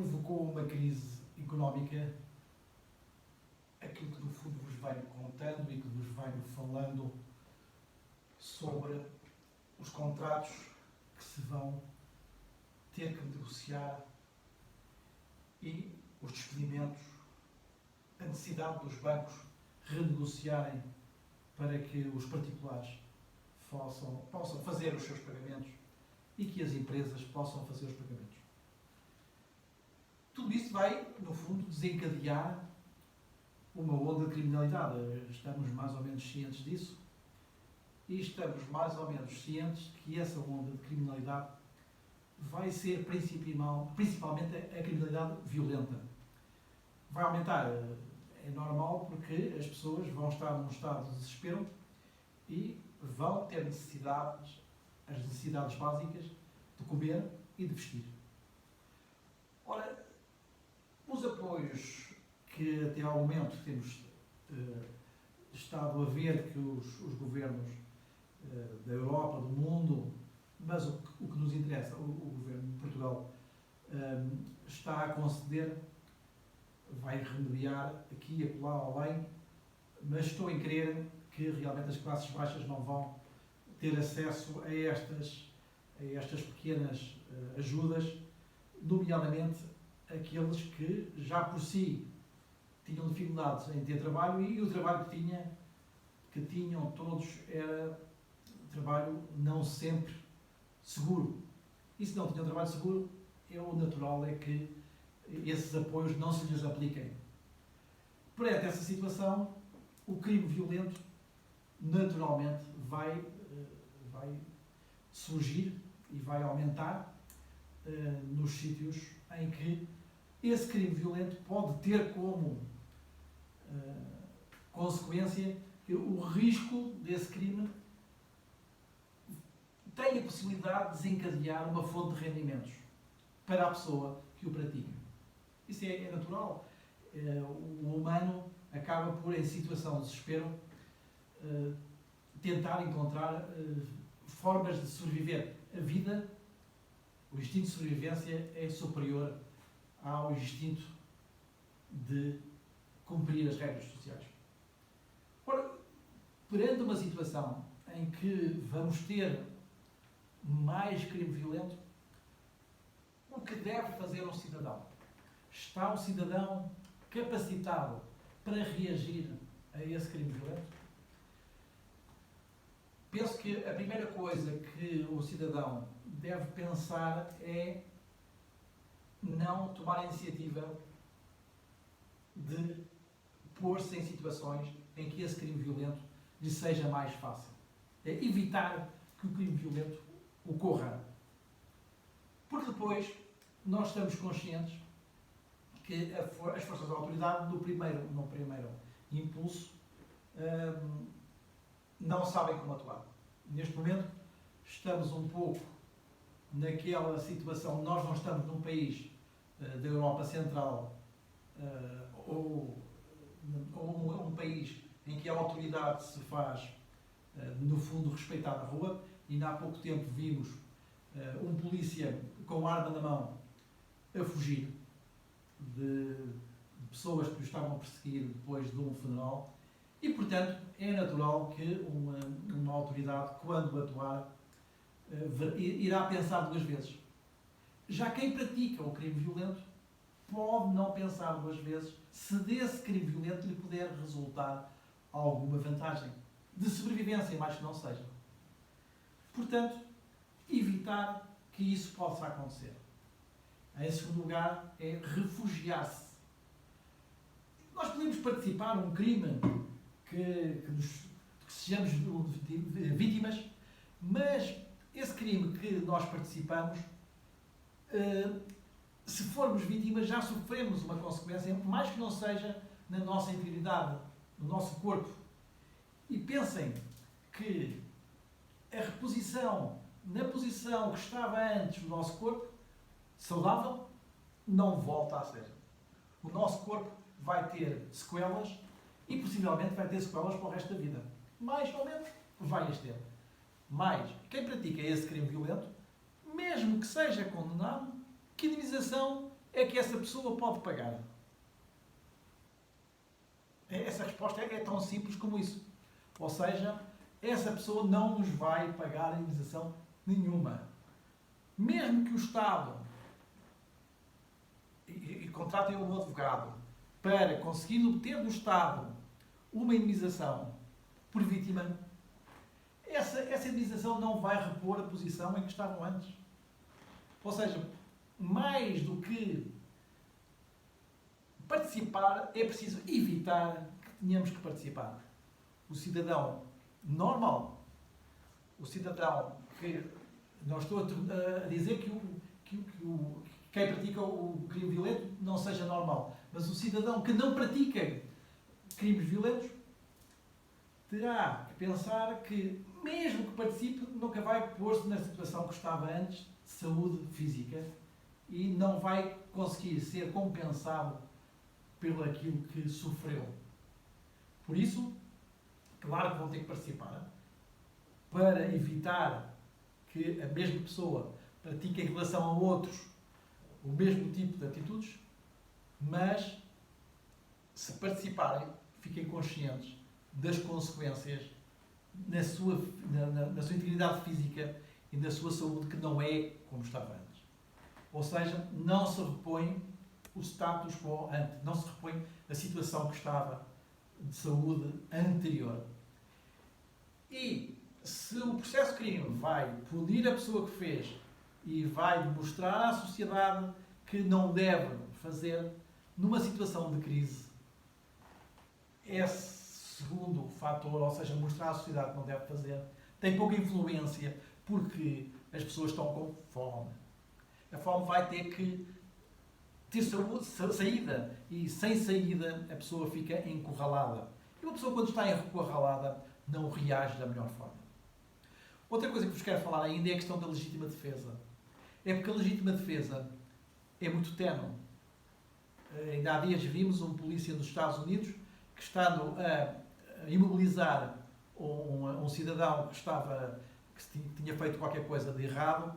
provocou uma crise económica, aquilo que no fundo vos venho contando e que vos venho falando sobre os contratos que se vão ter que negociar e os despedimentos, a necessidade dos bancos renegociarem para que os particulares possam fazer os seus pagamentos e que as empresas possam fazer os pagamentos. Tudo isso vai, no fundo, desencadear uma onda de criminalidade. Estamos mais ou menos cientes disso e estamos mais ou menos cientes que essa onda de criminalidade vai ser principalmente a criminalidade violenta. Vai aumentar, é normal, porque as pessoas vão estar num estado de desespero e vão ter as necessidades básicas de comer e de vestir. Ora, os apoios que até ao momento temos estado a ver que os governos da Europa, do mundo, mas o que nos interessa, o governo de Portugal está a conceder, vai remediar aqui, acolá, além, mas estou em crer que realmente as classes baixas não vão ter acesso a estas pequenas ajudas, nomeadamente aqueles que já por si tinham dificuldades em ter trabalho e o trabalho que tinham todos era trabalho não sempre seguro. E se não tinham trabalho seguro, o natural é que esses apoios não se lhes apliquem. Perante essa situação, o crime violento naturalmente vai surgir e vai aumentar nos sítios em que esse crime violento pode ter como consequência que o risco desse crime tem a possibilidade de desencadear uma fonte de rendimentos para a pessoa que o pratica. Isso é natural. O humano acaba por, em situação de desespero, tentar encontrar formas de sobreviver. A vida, o instinto de sobrevivência é superior ao instinto de cumprir as regras sociais. Ora, perante uma situação em que vamos ter mais crime violento, o que deve fazer um cidadão? Está um cidadão capacitado para reagir a esse crime violento? Penso que a primeira coisa que o cidadão deve pensar é não tomar a iniciativa de pôr-se em situações em que esse crime violento lhe seja mais fácil. É evitar que o crime violento ocorra. Porque depois nós estamos conscientes que as forças da autoridade, no primeiro impulso, não sabem como atuar. Neste momento, estamos um pouco naquela situação, nós não estamos num país da Europa Central ou um país em que a autoridade se faz, no fundo, respeitar na rua. Ainda há pouco tempo vimos um polícia com arma na mão a fugir de pessoas que o estavam a perseguir depois de um funeral. E, portanto, é natural que uma autoridade, quando atuar, irá pensar duas vezes. Já quem pratica o crime violento pode não pensar duas vezes se desse crime violento lhe puder resultar alguma vantagem de sobrevivência, mais que não seja. Portanto, evitar que isso possa acontecer. Em segundo lugar, é refugiar-se. Nós podemos participar num crime que sejamos vítimas, mas esse crime que nós participamos, se formos vítimas, já sofremos uma consequência, mais que não seja na nossa integridade, no nosso corpo. E pensem que a reposição na posição que estava antes do nosso corpo, saudável, não volta a ser. O nosso corpo vai ter sequelas e possivelmente vai ter sequelas para o resto da vida. Mais ou menos vai as ter. Mas quem pratica esse crime violento, mesmo que seja condenado, que indenização é que essa pessoa pode pagar? Essa resposta é tão simples como isso. Ou seja, essa pessoa não nos vai pagar indenização nenhuma. Mesmo que o Estado e contratem um advogado para conseguir obter do Estado uma indenização por vítima, essa indenização não vai repor a posição em que estavam antes. Ou seja, mais do que participar, é preciso evitar que tenhamos que participar. O cidadão normal, o cidadão que... Não estou a dizer que quem pratica o crime violento não seja normal, mas o cidadão que não pratica crimes violentos terá que pensar que, mesmo que participe, nunca vai pôr-se na situação que estava antes, de saúde física, e não vai conseguir ser compensado pelo aquilo que sofreu. Por isso, claro que vão ter que participar, para evitar que a mesma pessoa pratique em relação a outros o mesmo tipo de atitudes, mas, se participarem, fiquem conscientes das consequências na sua integridade física e na sua saúde, que não é como estava antes. Ou seja, não se repõe o status quo ante, não se repõe a situação que estava de saúde anterior. E se o processo de crime vai punir a pessoa que fez e vai mostrar à sociedade que não deve fazer, numa situação de crise, esse segundo fator, ou seja, mostrar à sociedade que não deve fazer, tem pouca influência, porque as pessoas estão com fome. A fome vai ter que ter saída, e sem saída a pessoa fica encurralada. E uma pessoa, quando está encurralada, não reage da melhor forma. Outra coisa que vos quero falar ainda é a questão da legítima defesa. É porque a legítima defesa é muito ténue. Ainda há dias vimos um polícia nos Estados Unidos que, estando a imobilizar um cidadão que tinha feito qualquer coisa de errado,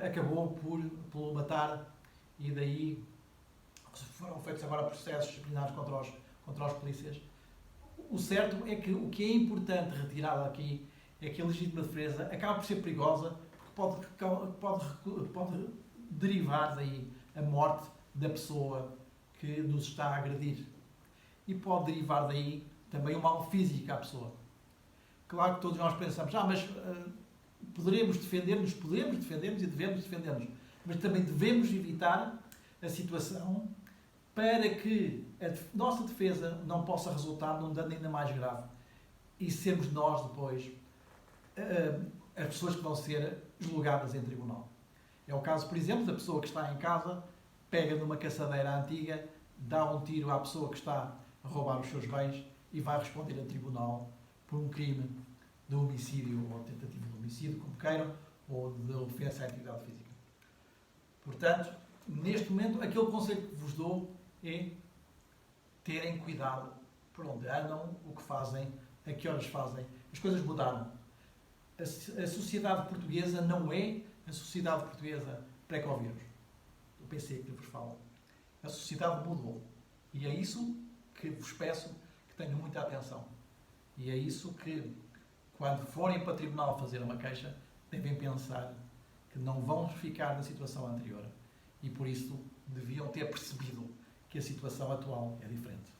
acabou por matar, e daí foram feitos agora processos disciplinares contra os polícias. O certo é que o que é importante retirar daqui é que a legítima defesa acaba por ser perigosa, porque pode derivar daí a morte da pessoa que nos está a agredir. E pode derivar daí também o mal físico à pessoa. Claro que todos nós pensamos, mas poderemos defender-nos e devemos defender-nos, mas também devemos evitar a situação para que a nossa defesa não possa resultar num dano ainda mais grave e sermos nós depois as pessoas que vão ser julgadas em tribunal. É o caso, por exemplo, da pessoa que está em casa, pega numa caçadeira antiga, dá um tiro à pessoa que está a roubar os seus bens e vai responder a tribunal por um crime de homicídio ou tentativa de homicídio, como queiram, ou de ofensa à integridade física. Portanto, neste momento, aquele conselho que vos dou é terem cuidado por onde andam, o que fazem, a que horas fazem. As coisas mudaram. A sociedade portuguesa não é a sociedade portuguesa pré-Covid. O PC que vos falo. A sociedade mudou. E é isso que vos peço que tenham muita atenção. E é isso que, quando forem para o tribunal fazer uma queixa, devem pensar que não vão ficar na situação anterior. E por isso deviam ter percebido que a situação atual é diferente.